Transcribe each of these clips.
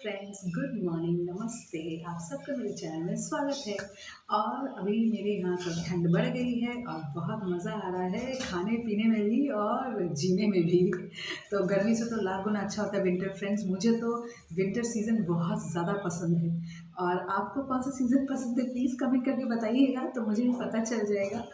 Friends, good morning, नमस्ते। आप सबका मेरे चैनल में स्वागत है। और अभी मेरे यहाँ तो ठंड बढ़ गई है और बहुत मज़ा आ रहा है खाने पीने में भी और जीने में भी। तो गर्मी से तो लाख गुना अच्छा होता है विंटर फ्रेंड्स। मुझे तो विंटर सीज़न बहुत ज़्यादा पसंद है। और आपको कौन सा सीज़न पसंद है प्लीज़ कमेंट करके बताइएगा, तो मुझे भी पता चल जाएगा।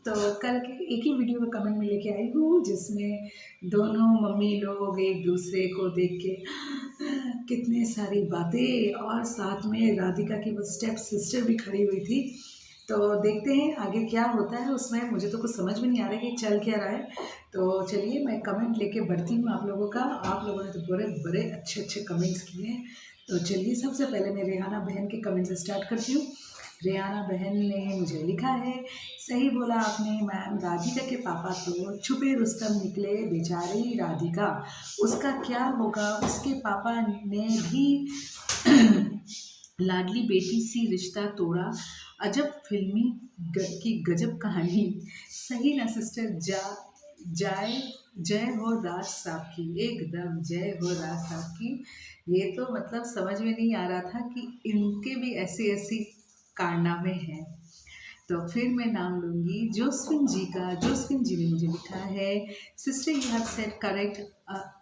तो कल के एक ही वीडियो में कमेंट में लेके आई हूँ जिसमें दोनों मम्मी लोग एक दूसरे को देख के कितने सारी बातें, और साथ में राधिका की वो स्टेप सिस्टर भी खड़ी हुई थी। तो देखते हैं आगे क्या होता है उसमें। मुझे तो कुछ समझ में नहीं आ रहा है कि चल क्या रहा है। तो चलिए मैं कमेंट लेके बढ़ती हूँ आप लोगों का। आप लोगों ने तो बड़े बड़े अच्छे अच्छे कमेंट्स किए हैं। तो चलिए सबसे पहले मैं रेहाना बहन के कमेंट से स्टार्ट करती हूँ। रेहाना बहन ने मुझे लिखा है, सही बोला आपने मैम, राधिका के पापा तो छुपे रुस्तम निकले, बेचारी राधिका, उसका क्या होगा। उसके पापा ने भी लाडली बेटी सी रिश्ता तोड़ा। अजब फिल्मी की गजब कहानी। सही ना सिस्टर, जाए जय हो राज साहब की, एकदम जय हो राज साहब की। ये तो मतलब समझ में नहीं आ रहा था कि इनके भी ऐसी ऐसी कारनामे हैं। तो फिर मैं नाम लूँगी जोस्फिन जी का। जोस्फिन जी ने मुझे लिखा है, sister you have said correct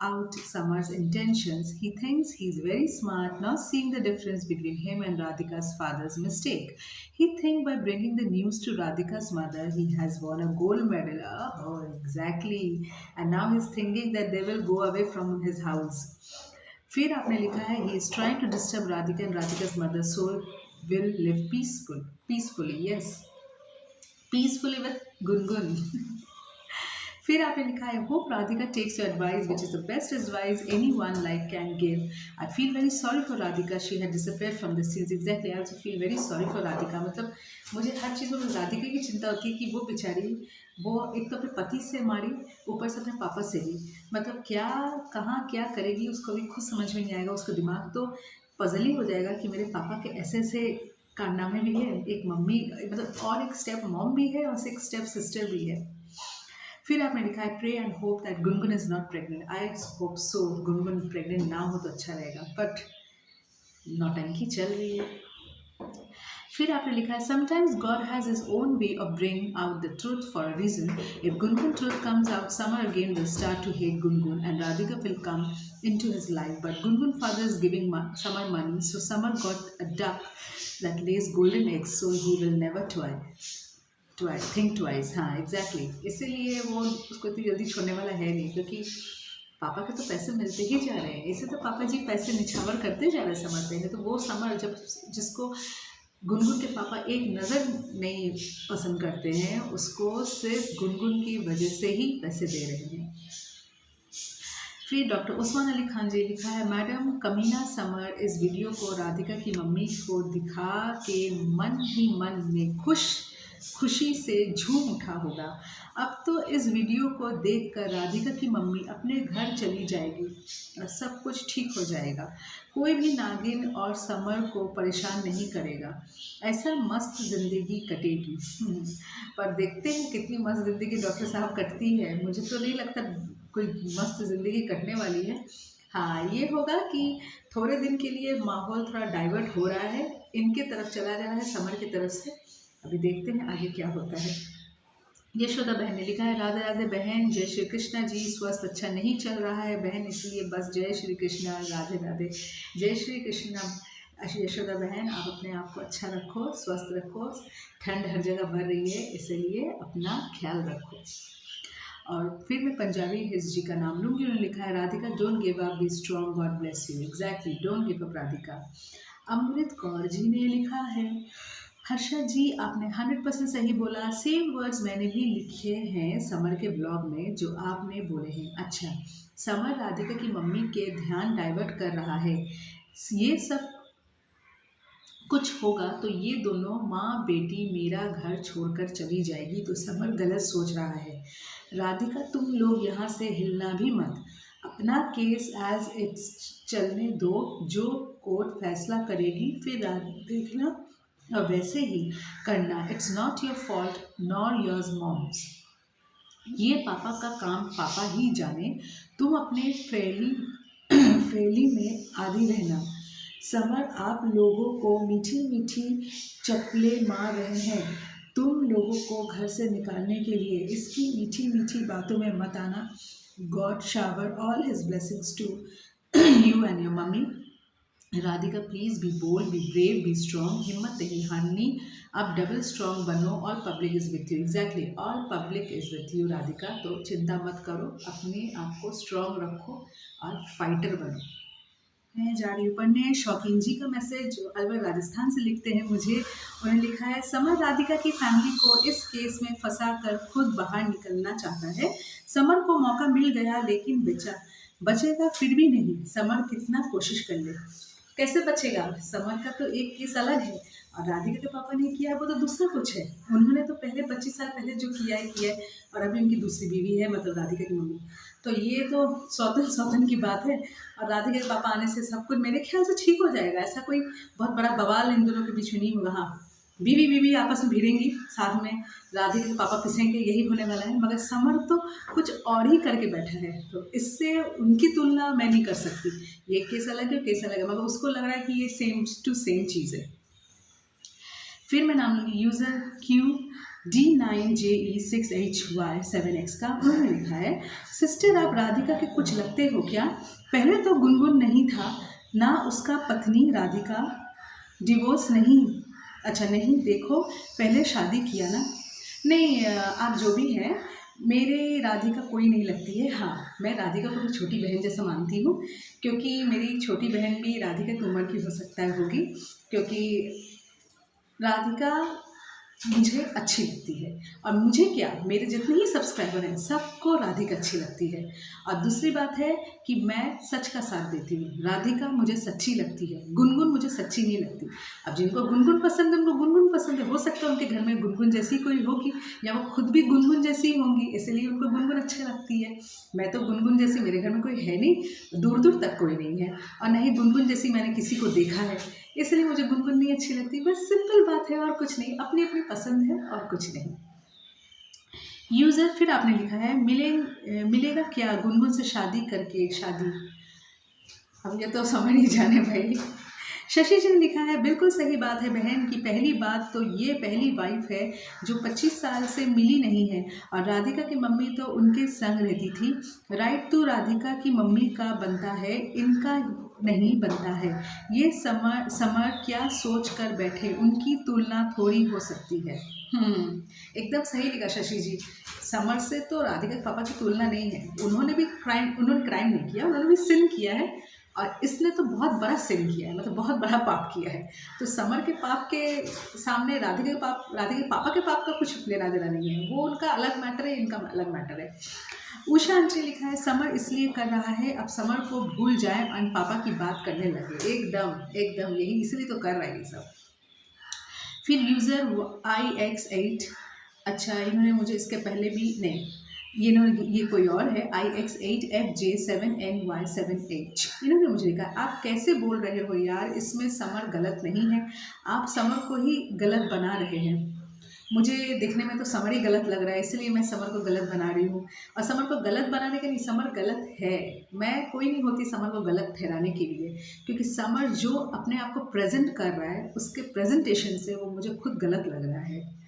out Samar's intentions. He thinks he's very smart, not seeing the difference between him and Radhika's father's mistake. He thinks by bringing the news to Radhika's mother, he has won a gold medal. Oh, exactly. And now he's thinking that they will go away from his house. फिर आपने लिखा है, he is trying to disturb Radhika and Radhika's mother's soul will live peacefully. Yes. Peacefully with Gungun. फिर आपने लिखा है, hope Radhika takes your advice which is the best advice anyone like can give. I feel very sorry for Radhika, she had disappeared from the scenes. Exactly, I also feel very sorry for Radhika. मतलब मुझे हर चीज़ में राधिका की चिंता होती है कि वो बेचारी, वो एक तो अपने पति से मारी, ऊपर से अपने पापा से भी, मतलब क्या कहाँ क्या करेगी उसको भी खुद समझ में नहीं आएगा। उसका दिमाग तो पजल ही हो जाएगा कि मेरे पापा के ऐसे ऐसे कारनामे भी है, एक मम्मी मतलब और एक स्टेप मॉम भी है और एक स्टेप सिस्टर भी है। फिर आपने लिखा है, pray and hope that Gungun is not pregnant. I hope so Gungun pregnant ना हो तो अच्छा रहेगा, बट नौटंकी चल रही है। फिर आपने लिखा है, sometimes God has his own way of bringing out the truth for a reason. If Gungun truth comes out, Samar again will start to hate Gungun and Radhika will come into his life. But Gungun father is giving Samar money, so Samar got a duck that lays golden eggs, so he will never think twice. हाँ exactly, इसीलिए वो उसको इतनी जल्दी छोड़ने वाला है नहीं, क्योंकि पापा के तो पैसे मिलते ही जा रहे हैं। इसे तो पापा जी पैसे निछावर करते जा रहे हैं समर पे। तो वो समर जब जिसको गुनगुन के पापा एक नज़र नहीं पसंद करते हैं, उसको सिर्फ गुनगुन की वजह से ही पैसे दे रहे हैं। फिर डॉक्टर उस्मान अली खान जी लिखा है, मैडम कमीना समर इस वीडियो को राधिका की मम्मी को दिखा के मन ही मन में खुशी से झूम उठा होगा। अब तो इस वीडियो को देखकर राधिका की मम्मी अपने घर चली जाएगी और सब कुछ ठीक हो जाएगा। कोई भी नागिन और समर को परेशान नहीं करेगा। ऐसा मस्त ज़िंदगी कटेगी। पर देखते हैं कितनी मस्त ज़िंदगी डॉक्टर साहब कटती है। मुझे तो नहीं लगता कोई मस्त ज़िंदगी कटने वाली है। हाँ, ये होगा कि थोड़े दिन के लिए माहौल थोड़ा डाइवर्ट हो रहा है, इनके तरफ चला जा रहा है समर की तरफ से। अभी देखते हैं आगे क्या होता है। यशोदा बहन ने लिखा है, राधे राधे बहन, जय श्री कृष्णा जी। स्वास्थ्य अच्छा नहीं चल रहा है बहन, इसलिए बस जय श्री कृष्णा, राधे राधे, जय श्री कृष्णा। यशोदा बहन, आप अपने आप को अच्छा रखो, स्वस्थ रखो। ठंड हर जगह बढ़ रही है, इसलिए अपना ख्याल रखो। और फिर मैं पंजाबी हिज जी का नाम लूँगी। उन्होंने लिखा है, Radhika don't give up, be strong, God bless you. Exactly, don't give up Radhika. Amrit Kaur ji ने लिखा है, हर्षा जी आपने 100% सही बोला। सेम वर्ड्स मैंने भी लिखे हैं समर के ब्लॉग में जो आपने बोले हैं। अच्छा, समर राधिका की मम्मी के ध्यान डाइवर्ट कर रहा है, ये सब कुछ होगा तो ये दोनों माँ बेटी मेरा घर छोड़कर चली जाएगी, तो समर गलत सोच रहा है। राधिका तुम लोग यहाँ से हिलना भी मत, अपना केस एज इट्स चलने दो, जो कोर्ट फैसला करेगी फिर देखना, और वैसे ही करना। It's not your fault nor yours mom's, ये पापा का काम पापा ही जाने। तुम अपने फैली में आदि रहना, समर आप लोगों को मीठी मीठी चप्पलें मार रहे हैं। तुम लोगों को घर से निकालने के लिए इसकी मीठी मीठी बातों में मत आना। God shower all his blessings to you and your मम्मी। Radhika please be bold, be brave, be strong. हिम्मत नहीं हारनी, आप डबल स्ट्रॉन्ग बनो। All public is with you. Exactly, all public is with you Radhika. तो चिंता मत करो, अपने आप को स्ट्रॉन्ग रखो और फाइटर बनो। मैं जा रही हूँ पढ़ने शौकीन जी का मैसेज, जो अलवर राजस्थान से लिखते हैं मुझे। उन्होंने लिखा है, समर राधिका की फैमिली को इस केस में फंसा कर खुद बाहर निकलना चाहता है। समर को मौका मिल गया लेकिन बचेगा फिर भी नहीं, समर कितना कोशिश कर ले। कैसे बचेगा? समर का तो एक केस अलग है और राधिका के पापा ने किया है वो तो दूसरा कुछ है। उन्होंने तो पहले 25 साल पहले जो किया है और अभी उनकी दूसरी बीवी है, मतलब राधिका की मम्मी। तो ये तो सौतन की बात है। और राधिका के पापा आने से सब कुछ मेरे ख्याल से ठीक हो जाएगा। ऐसा कोई बहुत बड़ा बवाल इन दोनों के बीच में नहीं होगा। हाँ, बीवी आपस में भिड़ेंगी, साथ में राधिका के पापा पिसेंगे, यही होने वाला है। मगर समर तो कुछ और ही करके बैठा है, तो इससे उनकी तुलना मैं नहीं कर सकती। ये केस अलग है, केस अलग है, मगर उसको लग रहा है कि ये सेम टू सेम चीज़ है। फिर मैं नाम लूँगी यूज़र QD9JE6HY7X का। उन्होंने लिखा है, सिस्टर आप राधिका के कुछ लगते हो क्या? पहले तो गुनगुन नहीं था ना, उसका पत्नी राधिका डिवोर्स नहीं। अच्छा नहीं, देखो पहले शादी किया ना। नहीं, आप जो भी हैं, मेरे राधिका कोई नहीं लगती है। हाँ, मैं राधिका को भी छोटी बहन जैसा मानती हूँ, क्योंकि मेरी छोटी बहन भी राधिका की उम्र की हो सकता है होगी, क्योंकि राधिका मुझे अच्छी लगती है। और मुझे क्या, मेरे जितने ही सब्सक्राइबर हैं सबको राधिका अच्छी लगती है। और दूसरी बात है कि मैं सच का साथ देती हूँ। राधिका मुझे सच्ची लगती है, गुनगुन मुझे सच्ची नहीं लगती। अब जिनको गुनगुन पसंद है उनको गुनगुन पसंद है। हो सकता है उनके घर में गुनगुन जैसी कोई होगी, या वो खुद भी गुनगुन जैसी होंगी, इसलिए उनको गुनगुन अच्छा लगती है। मैं तो गुनगुन जैसी मेरे घर में कोई है नहीं, दूर दूर तक कोई नहीं है, और नहीं गुनगुन जैसी मैंने किसी को देखा है, इसलिए मुझे गुनगुन नहीं अच्छी लगती। बस सिंपल बात है और कुछ नहीं, अपनी अपनी पसंद है और कुछ नहीं। यूज़र फिर आपने लिखा है, मिलेगा क्या गुनगुन से शादी करके? शादी अब ये तो समझ नहीं जाने भाई। शशि जी ने लिखा है, बिल्कुल सही बात है बहन की। पहली बात तो ये पहली वाइफ है जो 25 साल से मिली नहीं है, और राधिका की मम्मी तो उनके संग रहती थी। राइट तो राधिका की मम्मी का बनता है, इनका नहीं बनता है। ये समर क्या सोच कर बैठे, उनकी तुलना थोड़ी हो सकती है। एकदम सही लिखा शशि जी। समर से तो राधिका के पापा की तुलना नहीं है। उन्होंने क्राइम नहीं किया, उन्होंने भी सिन किया है, और इसने तो बहुत बड़ा सिन किया है, मतलब बहुत बड़ा पाप किया है। तो समर के पाप के सामने राधिका के पापा के पाप का कुछ लेना देना नहीं है। वो उनका अलग मैटर है, इनका अलग मैटर है। उषा अंश लिखा है, समर इसलिए कर रहा है अब समर को भूल जाए और पापा की बात करने लगे। एकदम यही इसलिए तो कर रहा है ये सब। फिर यूज़र IX8, अच्छा इन्होंने मुझे इसके पहले भी नहीं, ये कोई और है, IX8FJ7NY7H। इन्होंने मुझे लिखा, आप कैसे बोल रहे हो यार, इसमें समर गलत नहीं है, आप समर को ही गलत बना रहे हैं। मुझे देखने में तो समर ही गलत लग रहा है, इसलिए मैं समर को गलत बना रही हूँ। और समर को गलत बनाने के लिए, समर गलत है, मैं कोई नहीं होती समर को गलत ठहराने के लिए, क्योंकि समर जो अपने आप को प्रेजेंट कर रहा है, उसके प्रेजेंटेशन से वो मुझे खुद गलत लग रहा है।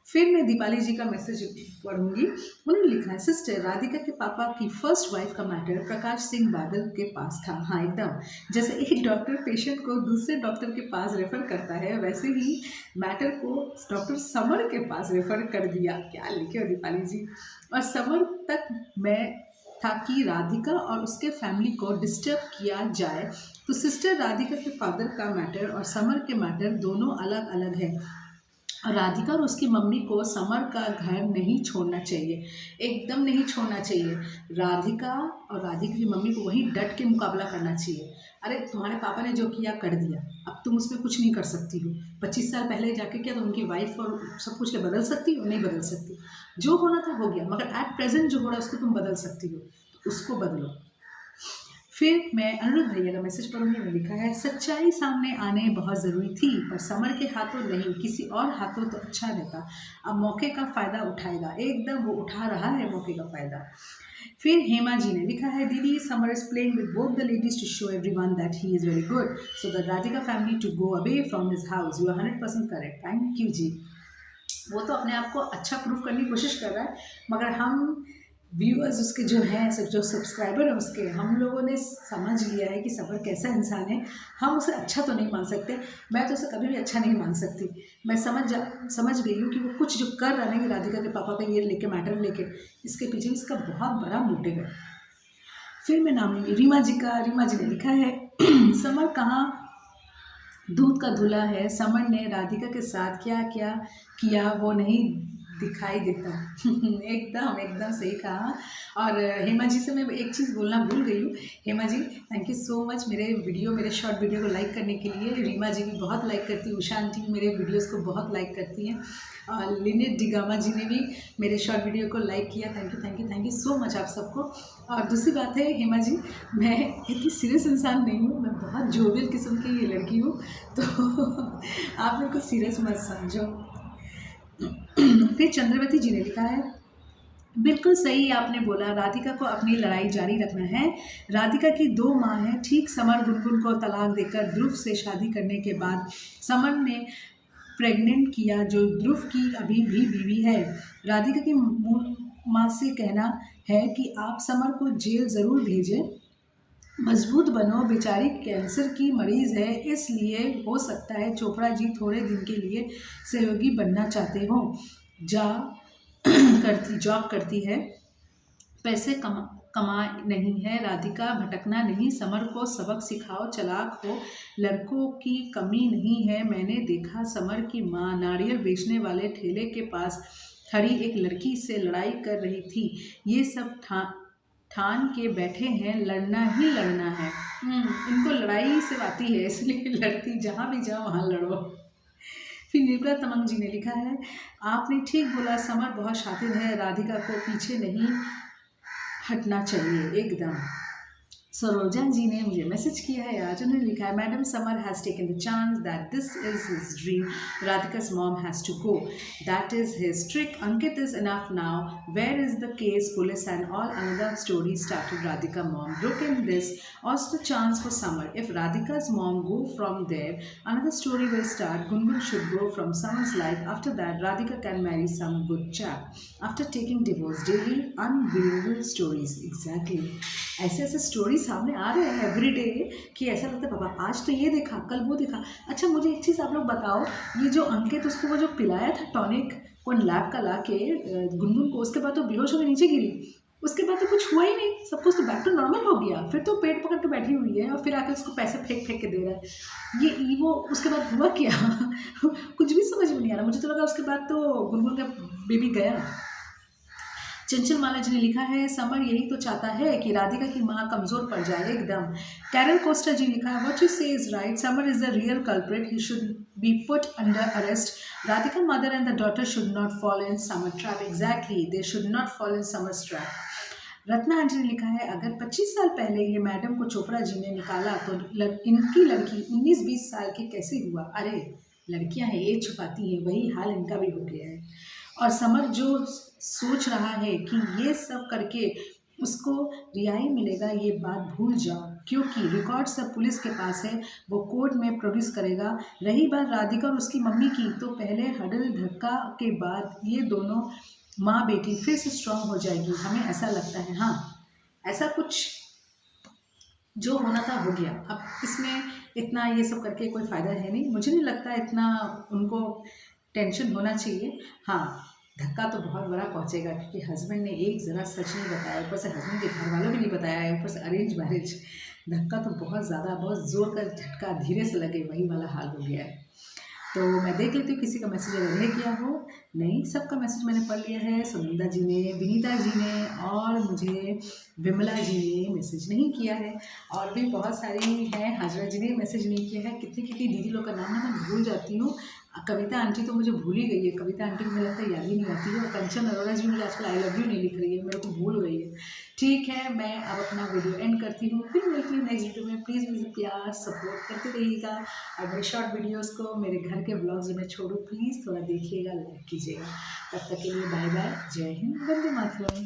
फिर मैं दीपाली जी का मैसेज पढ़ूंगी। उन्होंने लिखा है, सिस्टर राधिका के पापा की फर्स्ट वाइफ का मैटर प्रकाश सिंह बादल के पास था। हाँ एकदम, जैसे एक डॉक्टर पेशेंट को दूसरे डॉक्टर के पास रेफर करता है, वैसे ही मैटर को डॉक्टर समर के पास रेफर कर दिया। क्या लिखे हो दीपाली जी। और समर तक मैं था कि राधिका और उसके फैमिली को डिस्टर्ब किया जाए, तो सिस्टर राधिका के फादर का मैटर और समर के मैटर दोनों अलग अलग है। राधिका और उसकी मम्मी को समर का घर नहीं छोड़ना चाहिए, एकदम नहीं छोड़ना चाहिए। राधिका और राधिका की मम्मी को वहीं डट के मुकाबला करना चाहिए। अरे तुम्हारे पापा ने जो किया कर दिया, अब तुम उसमें कुछ नहीं कर सकती हो। 25 साल पहले जाके क्या तो उनकी वाइफ और सब कुछ बदल सकती हो? नहीं बदल सकती। जो होना था हो गया, मगर एट प्रेजेंट जो हो रहा है उसको तुम बदल सकती हो, तो उसको बदलो। फिर मैं अनुरुद्ध भैया का मैसेज पढ़ूंगी। में लिखा है, सच्चाई सामने आने बहुत ज़रूरी थी, पर समर के हाथों नहीं, किसी और हाथों तो अच्छा रहता। अब मौके का फ़ायदा उठाएगा, एकदम वो उठा रहा है मौके का फ़ायदा। फिर हेमा जी ने लिखा है, दीदी Samar is playing with both the ladies to show everyone that he is very good, so the Radhika family to go away from his house. You are 100% correct, thank you ji. वो तो अपने आप को अच्छा प्रूव करने की कोशिश कर रहा है, मगर हम व्यूअर्स उसके जो हैं, सब जो सब्सक्राइबर हैं उसके, हम लोगों ने समझ लिया है कि समर कैसा इंसान है। हम उसे अच्छा तो नहीं मान सकते, मैं तो उसे कभी भी अच्छा नहीं मान सकती। मैं समझ गई हूँ कि वो कुछ जो कर रहा है कि राधिका के पापा का ये लेके मैटर लेके, इसके पीछे इसका बहुत बड़ा मोटिव है। फिर मैं नाम लूँगी रीमा जी का। रीमा जी ने लिखा है, समर कहाँ दूध का धुला है, समर ने राधिका के साथ क्या क्या किया वो नहीं दिखाई देता। एकदम एकदम सही कहा। और हेमा जी से मैं एक चीज़ बोलना भूल गई हूँ। Hema ji thank you so much मेरे शॉर्ट वीडियो को लाइक करने के लिए। रीमा जी भी बहुत लाइक करती है, उषा आंटी भी मेरे वीडियोस को बहुत लाइक करती हैं, और लिनेट डिगामा जी ने भी मेरे शॉर्ट वीडियो को लाइक किया। थैंक यू सो मच आप सबको। और दूसरी बात है हेमा जी, मैं इतनी सीरियस इंसान नहीं हूँ, मैं बहुत जोवियल किस्म की ये लड़की हूँ, तो आप मेरे को सीरियस मत समझो। फिर चंद्रवती जी ने लिखा है, बिल्कुल सही आपने बोला, राधिका को अपनी लड़ाई जारी रखना है। राधिका की 2 माँ हैं। ठीक समर गुनगुन को तलाक देकर ध्रुव से शादी करने के बाद समर ने प्रेग्नेंट किया, जो ध्रुव की अभी भी बीवी है। राधिका की माँ से कहना है कि आप समर को जेल ज़रूर भेजें, मजबूत बनो, बेचारी कैंसर की मरीज़ है, इसलिए हो सकता है चोपड़ा जी थोड़े दिन के लिए सहयोगी बनना चाहते हो। जॉब करती है, पैसे कमा नहीं है। राधिका भटकना नहीं, समर को सबक सिखाओ, चालाक हो, लड़कों की कमी नहीं है। मैंने देखा समर की माँ नारियल बेचने वाले ठेले के पास खड़ी एक लड़की से लड़ाई कर रही थी। ये सब ठान के बैठे हैं, लड़ना ही लड़ना है। इनको लड़ाई से आती है, इसलिए लड़ती, जहाँ भी जाओ वहाँ लड़ो। फिर निर्मला तमंग जी ने लिखा है, आपने ठीक बोला, समर बहुत शातिर है, राधिका को पीछे नहीं हटना चाहिए एकदम। सरोजा जी ने मुझे मैसेज किया है आज, उन्होंने लिखा है, madam Samar has taken the chance that this is his dream, Radhika's mom has to go, that is his trick, Ankit is enough now, where is the case police and all, another story started, Radhika mom broken this, also the chance for Samar, if Radhika's mom go from there, another story will start, Gungun should go from Samar's life, after that Radhika can marry some good chap, after taking divorce, daily unbelievable stories, exactly, ऐसे story सामने आ रहे हैं everyday कि ऐसा लगता है पापा आज तो ये देखा, कल वो देखा। अच्छा मुझे एक चीज़ आप लोग बताओ, ये जो अंकित उसको वो जो पिलाया था टॉनिक को लैब का ला के गुनगुन को, उसके बाद तो बेहोश होकर नीचे गिरी, उसके बाद तो कुछ हुआ ही नहीं, सब कुछ तो बैक टू नॉर्मल हो गया। फिर तो पेट पकड़ के बैठी हुई है और फिर आकर उसको पैसे फेंक फेंक के दे रहा है। ये वो उसके बाद हुआ क्या? कुछ भी समझ में नहीं आ रहा। मुझे तो लगा उसके बाद तो गुनगुन का बेबी गया। चंचल माला जी ने लिखा है, समर यही तो चाहता है कि राधिका की माँ कमज़ोर पड़ जाए एकदम। कैरल कोस्टा जी लिखा है, व्हाट यू से is right, summer is the real culprit, he should be put under arrest, Radhika mother and the daughter should not fall in summer trap, exactly they should not fall in summer trap. Ratna aunty ने लिखा है, अगर 25 साल पहले ये madam को चोपड़ा जी ने निकाला तो इनकी लड़की 19-20 साल की कैसे हुआ? अरे लड़कियां हैं, एज छुपाती हैं, वही हाल इनका भी हो गया है। और समर जो सोच रहा है कि ये सब करके उसको रिहाई मिलेगा, ये बात भूल जाओ, क्योंकि रिकॉर्ड सब पुलिस के पास है, वो कोर्ट में प्रोड्यूस करेगा। रही बात राधिका और उसकी मम्मी की, तो पहले हडल धक्का के बाद ये दोनों माँ बेटी फिर से स्ट्रांग हो जाएगी, हमें ऐसा लगता है। हाँ ऐसा कुछ जो होना था हो गया, अब इसमें इतना ये सब करके कोई फ़ायदा है नहीं, मुझे नहीं लगता इतना उनको टेंशन होना चाहिए। हाँ धक्का तो बहुत बड़ा पहुंचेगा, क्योंकि हस्बैंड ने एक ज़रा सच नहीं बताया, ऊपर से हस्बैंड के घर वालों भी नहीं बताया है, ऊपर से अरेंज मैरिज, धक्का तो बहुत ज़्यादा, बहुत ज़ोर का झटका धीरे से लगे, वही वाला हाल हो गया है। तो मैं देख लेती हूँ किसी का मैसेज अगर रह गया हो। नहीं, सबका मैसेज मैंने पढ़ लिया है। सुनंदा जी ने, विनीता जी ने और मुझे विमला जी ने मैसेज नहीं किया है, और भी बहुत सारी हैं। हाजरा जी ने मैसेज नहीं किया है। कितनी कितनी दीदी लोग का नाम ना मैं भूल जाती हूँ। कविता आंटी तो मुझे भूल ही गई है, कविता आंटी को मुझे लगता है याद ही नहीं आती है। और कंचन अरोड़ा जी मुझे आजकल आई लव यू नहीं लिख रही है, मेरे को भूल गई है। ठीक है, मैं अब अपना वीडियो एंड करती हूँ, फिर मिलती हूँ नेक्स्ट वीडियो में। प्लीज़ मुझे प्यार सपोर्ट करते रहिएगा और मेरे शॉर्ट वीडियोस को, मेरे घर के ब्लॉग्स जो मैं छोड़ूँ, प्लीज़ थोड़ा देखिएगा, लाइक कीजिएगा। तब तक के लिए बाय बाय, जय हिंद, वंदे मातरम।